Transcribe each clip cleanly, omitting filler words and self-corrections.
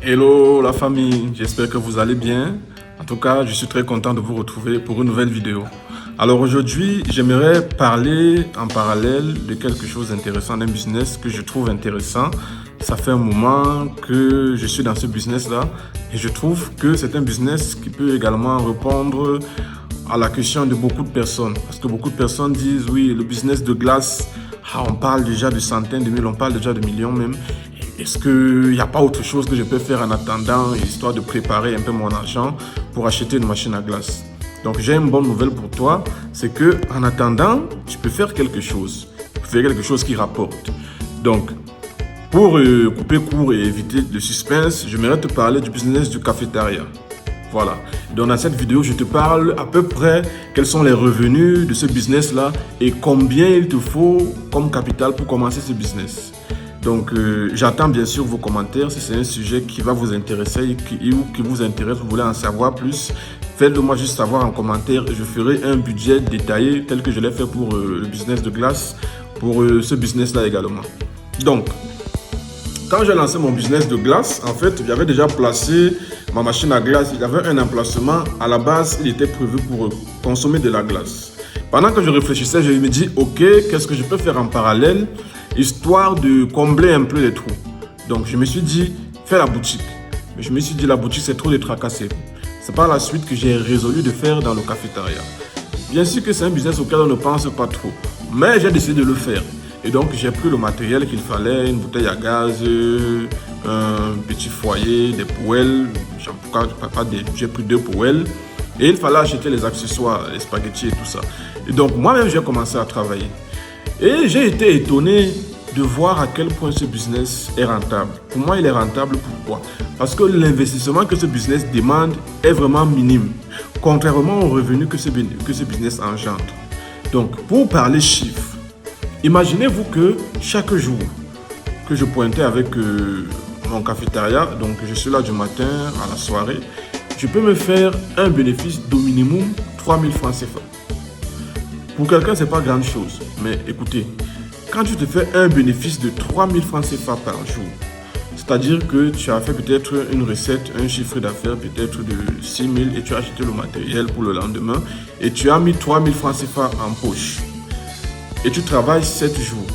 Hello la famille, j'espère que vous allez bien. En tout cas, je suis très content de vous retrouver pour une nouvelle vidéo. Alors aujourd'hui, j'aimerais parler en parallèle de quelque chose d'intéressant, d'un business que je trouve intéressant. Ça fait un moment que je suis dans ce business-là et je trouve que c'est un business qui peut également répondre à la question de beaucoup de personnes. Parce que beaucoup de personnes disent, oui, le business de glace, on parle déjà de centaines de millions, on parle déjà de millions même. Est-ce qu'il n'y a pas autre chose que je peux faire en attendant, histoire de préparer un peu mon argent pour acheter une machine à glace? Donc j'ai une bonne nouvelle pour toi, c'est que en attendant, tu peux faire quelque chose. Tu peux faire quelque chose qui rapporte. Donc, pour couper court et éviter le suspense, j'aimerais te parler du business du cafétéria. Voilà. Donc dans cette vidéo, je te parle à peu près quels sont les revenus de ce business-là et combien il te faut comme capital pour commencer ce business. Donc, j'attends bien sûr vos commentaires. Si c'est un sujet qui va vous intéresser ou qui vous intéresse, vous voulez en savoir plus, faites-le moi juste savoir en commentaire. Je ferai un budget détaillé tel que je l'ai fait pour le business de glace, pour ce business-là également. Donc, quand j'ai lancé mon business de glace, en fait, j'avais déjà placé ma machine à glace. Il y avait un emplacement. À la base, il était prévu pour consommer de la glace. Pendant que je réfléchissais, je me dis, ok, qu'est-ce que je peux faire en parallèle, histoire de combler un peu les trous. Donc, je me suis dit, fais la boutique. Mais je me suis dit, la boutique, c'est trop de tracasser. C'est par la suite que j'ai résolu de faire dans le cafétéria. Bien sûr que c'est un business auquel on ne pense pas trop, mais j'ai décidé de le faire. Et donc, j'ai pris le matériel qu'il fallait, une bouteille à gaz, un petit foyer, des poêles. J'ai pris 2 poêles. Et il fallait acheter les accessoires, les spaghettis et tout ça. Et donc, moi-même, j'ai commencé à travailler. Et j'ai été étonné de voir à quel point ce business est rentable. Pour moi, il est rentable. Pourquoi? Parce que l'investissement que ce business demande est vraiment minime, contrairement aux revenus que ce business engendre. Donc, pour parler chiffres, imaginez-vous que chaque jour que je pointais avec mon cafétéria, donc je suis là du matin à la soirée, je peux me faire un bénéfice d'au minimum 3000 francs CFA. Pour quelqu'un, ce n'est pas grande chose. Mais écoutez, quand tu te fais un bénéfice de 3000 francs CFA par jour, c'est-à-dire que tu as fait peut-être une recette, un chiffre d'affaires peut-être de 6000 et tu as acheté le matériel pour le lendemain et tu as mis 3000 francs CFA en poche et tu travailles 7 jours.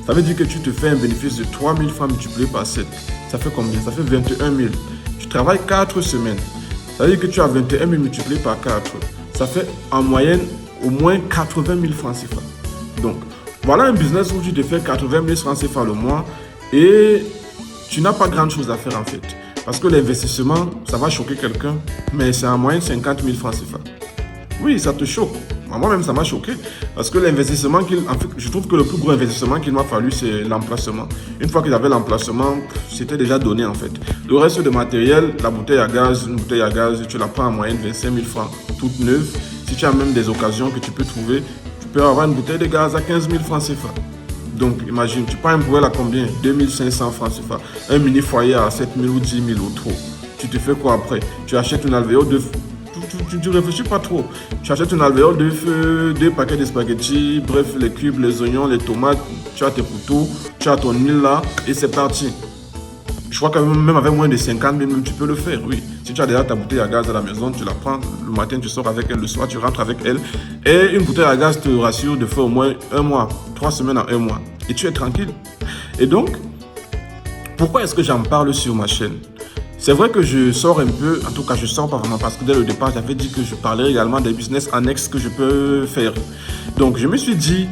Ça veut dire que tu te fais un bénéfice de 3000 francs multiplié par 7. Ça fait combien? Ça fait 21 000. Tu travailles 4 semaines. Ça veut dire que tu as 21 000 multiplié par 4. Ça fait en moyenne au moins 80 000 francs CFA. Donc, voilà un business où tu te fais 80 000 francs CFA le mois et tu n'as pas grand chose à faire en fait. Parce que l'investissement, ça va choquer quelqu'un, mais c'est en moyenne 50 000 francs CFA. Oui, ça te choque. Moi-même, ça m'a choqué. Parce que l'investissement je trouve que le plus gros investissement qu'il m'a fallu, c'est l'emplacement. Une fois qu'ils avaient l'emplacement, c'était déjà donné en fait. Le reste de matériel, la bouteille à gaz, une bouteille à gaz, tu la prends en moyenne 25 000 francs, toute neuve. Si tu as même des occasions que tu peux trouver, tu peux avoir une bouteille de gaz à 15 000 francs CFA. Donc, imagine, tu prends un poêle à combien? 2500 francs CFA. Un mini foyer à 7 000 ou 10 000 ou trop. Tu te fais quoi après? Tu achètes une alvéole de... Tu ne réfléchis pas trop. Tu achètes une alvéole de feu, 2 paquets de spaghettis, bref, les cubes, les oignons, les tomates, tu as tes couteaux, tu as ton huile là, et c'est parti. Je crois que même avec moins de 50 000, même tu peux le faire, oui. Si tu as déjà ta bouteille à gaz à la maison, tu la prends, le matin tu sors avec elle, le soir tu rentres avec elle. Et une bouteille à gaz te rassure de faire au moins 1 mois, 3 semaines à 1 mois. Et tu es tranquille. Et donc, pourquoi est-ce que j'en parle sur ma chaîne? C'est vrai que je sors un peu, en tout cas je sors pas vraiment parce que dès le départ j'avais dit que je parlais également des business annexes que je peux faire. Donc je me suis dit,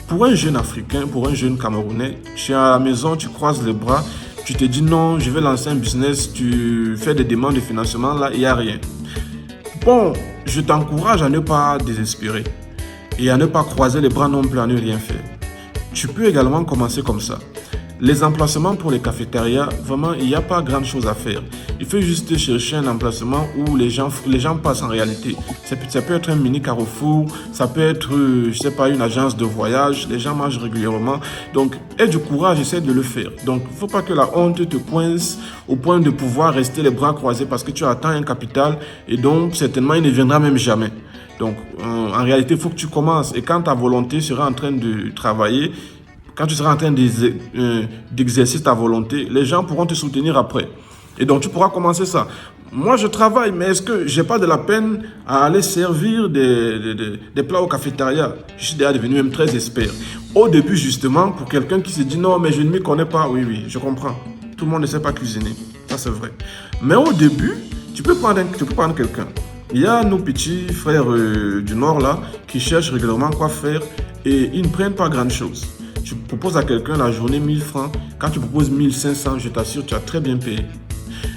pour un jeune Africain, pour un jeune Camerounais, tu es à la maison, tu croises les bras, tu te dis non, je vais lancer un business, tu fais des demandes de financement, là il n'y a rien. Bon, je t'encourage à ne pas désespérer et à ne pas croiser les bras non plus, à ne rien faire. Tu peux également commencer comme ça. Les emplacements pour les cafétérias, vraiment, il n'y a pas grand chose à faire. Il faut juste chercher un emplacement où les gens passent en réalité. Ça peut être un mini carrefour, ça peut être, je sais pas, une agence de voyage. Les gens mangent régulièrement. Donc, aie du courage, essaie de le faire. Donc, il ne faut pas que la honte te coince au point de pouvoir rester les bras croisés parce que tu attends un capital et donc, certainement, il ne viendra même jamais. Donc, en réalité, il faut que tu commences. Et quand ta volonté sera en train de travailler, quand tu seras en train d'exercer ta volonté, les gens pourront te soutenir après. Et donc, tu pourras commencer ça. Moi, je travaille, mais est-ce que j'ai pas de la peine à aller servir des plats au cafétéria? Je suis déjà devenu même très expert. Au début, justement, pour quelqu'un qui se dit non, mais je ne m'y connais pas, oui, je comprends. Tout le monde ne sait pas cuisiner. Ça, c'est vrai. Mais au début, tu peux prendre quelqu'un. Il y a nos petits frères du Nord, là, qui cherchent régulièrement quoi faire et ils ne prennent pas grand-chose. Tu proposes à quelqu'un la journée 1000 francs. Quand tu proposes 1500, je t'assure, tu as très bien payé.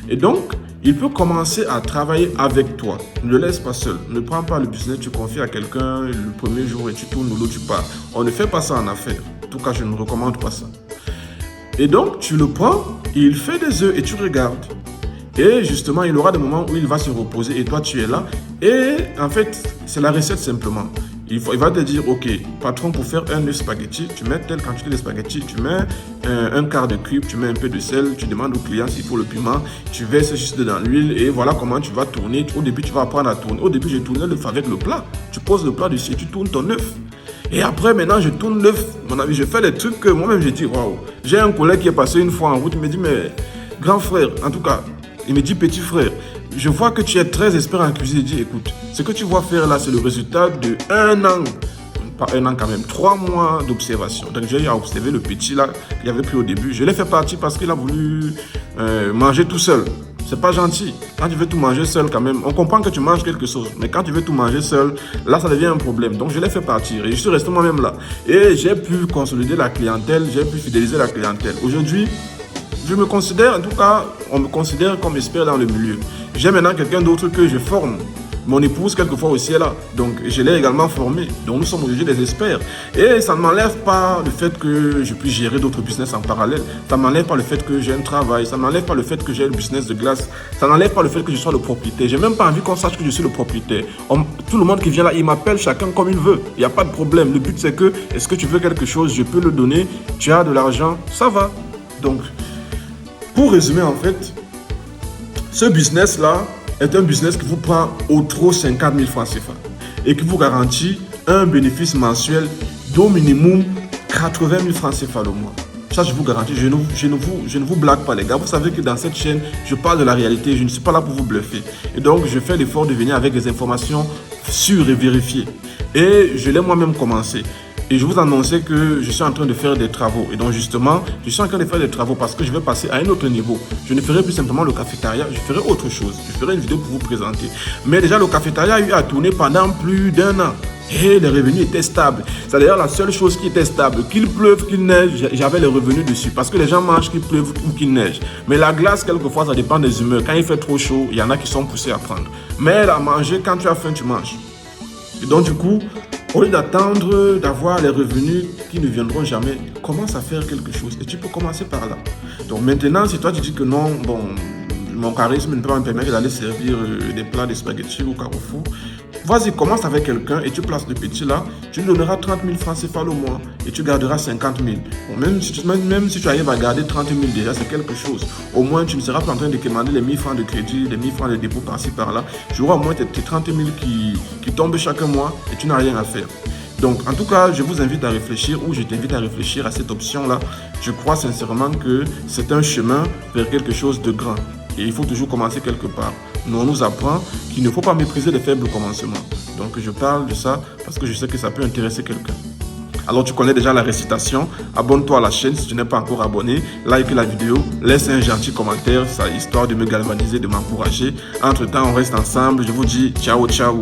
Et donc, il peut commencer à travailler avec toi. Ne le laisse pas seul. Ne prends pas le business, tu confies à quelqu'un le premier jour et tu tournes, l'autre tu pars. On ne fait pas ça en affaires. En tout cas, je ne recommande pas ça. Et donc, tu le prends, il fait des œufs et tu regardes. Et justement, il aura des moments où il va se reposer et toi, tu es là. Et en fait, c'est la recette simplement. Il va te dire, ok, patron, pour faire un œuf spaghetti, tu mets telle quantité de spaghetti, tu mets un quart de cube, tu mets un peu de sel, tu demandes au client s'il faut le piment, tu verses juste dans l'huile et voilà comment tu vas tourner. Au début, tu vas apprendre à tourner. Au début, j'ai tourné l'œuf avec le plat. Tu poses le plat dessus et tu tournes ton œuf. Et après, maintenant, je tourne l'œuf. Mon avis, je fais des trucs que moi-même, j'ai dit, waouh. J'ai un collègue qui est passé une fois en route, il me dit, mais grand frère, en tout cas, il me dit, petit frère, je vois que tu es très expert en cuisine. Il dit, écoute, ce que tu vois faire là, c'est le résultat de 1 an, pas 1 an quand même, 3 mois d'observation. Donc j'ai observé le petit là qu'il avait pris au début. Je l'ai fait partir parce qu'il a voulu manger tout seul. C'est pas gentil. Quand tu veux tout manger seul quand même, on comprend que tu manges quelque chose. Mais quand tu veux tout manger seul, là ça devient un problème. Donc je l'ai fait partir et je suis resté moi-même là. Et j'ai pu consolider la clientèle, j'ai pu fidéliser la clientèle. Aujourd'hui, je me considère, en tout cas, on me considère comme expert dans le milieu. J'ai maintenant quelqu'un d'autre que je forme. Mon épouse, quelquefois aussi, est là. Donc, je l'ai également formée. Donc, nous sommes aujourd'hui des experts. Et ça ne m'enlève pas le fait que je puisse gérer d'autres business en parallèle. Ça ne m'enlève pas le fait que j'ai un travail. Ça ne m'enlève pas le fait que j'ai le business de glace. Ça n'enlève pas le fait que je sois le propriétaire. J'ai même pas envie qu'on sache que je suis le propriétaire. Tout le monde qui vient là, il m'appelle chacun comme il veut. Il n'y a pas de problème. Le but, c'est que, est-ce que tu veux quelque chose? Je peux le donner. Tu as de l'argent? Ça va. Donc, pour résumer, en fait, ce business-là est un business qui vous prend au trop 50 000 francs CFA et qui vous garantit un bénéfice mensuel d'au minimum 80 000 francs CFA le mois. Ça, je vous garantis, je ne vous blague pas, les gars. Vous savez que dans cette chaîne, je parle de la réalité, je ne suis pas là pour vous bluffer. Et donc, je fais l'effort de venir avec des informations sûres et vérifiées. Et je l'ai moi-même commencé. Et je vous annonçais que je suis en train de faire des travaux. Et donc justement, je suis en train de faire des travaux parce que je vais passer à un autre niveau. Je ne ferai plus simplement le cafétéria, je ferai autre chose. Je ferai une vidéo pour vous présenter. Mais déjà, le cafétéria a eu à tourner pendant plus d'1 an. Et les revenus étaient stables. C'est d'ailleurs la seule chose qui était stable. Qu'il pleuve, qu'il neige, j'avais les revenus dessus. Parce que les gens mangent qu'il pleuve ou qu'il neige. Mais la glace, quelquefois, ça dépend des humeurs. Quand il fait trop chaud, il y en a qui sont poussés à prendre. Mais à manger, quand tu as faim, tu manges. Et donc du coup, au lieu d'attendre d'avoir les revenus qui ne viendront jamais, commence à faire quelque chose. Et tu peux commencer par là. Donc maintenant, si toi tu dis que non, bon, mon charisme ne peut pas me permettre d'aller servir des plats de spaghettis au Carrefour, vas-y, commence avec quelqu'un et tu places le petit là, tu lui donneras 30 000 francs CFA le mois et tu garderas 50 000. Bon, même si tu arrives à garder 30 000 déjà, c'est quelque chose. Au moins, tu ne seras pas en train de demander les 1000 francs de crédit, les 1000 francs de dépôt par-ci par-là. Tu auras au moins tes 30 000 qui tombent chaque mois et tu n'as rien à faire. Donc, en tout cas, je vous invite à réfléchir ou je t'invite à réfléchir à cette option-là. Je crois sincèrement que c'est un chemin vers quelque chose de grand. Et il faut toujours commencer quelque part. Nous, on nous apprend qu'il ne faut pas mépriser les faibles commencements. Donc, je parle de ça parce que je sais que ça peut intéresser quelqu'un. Alors, tu connais déjà la récitation. Abonne-toi à la chaîne si tu n'es pas encore abonné. Like la vidéo. Laisse un gentil commentaire. Ça, histoire de me galvaniser, de m'encourager. Entre-temps, on reste ensemble. Je vous dis ciao, ciao.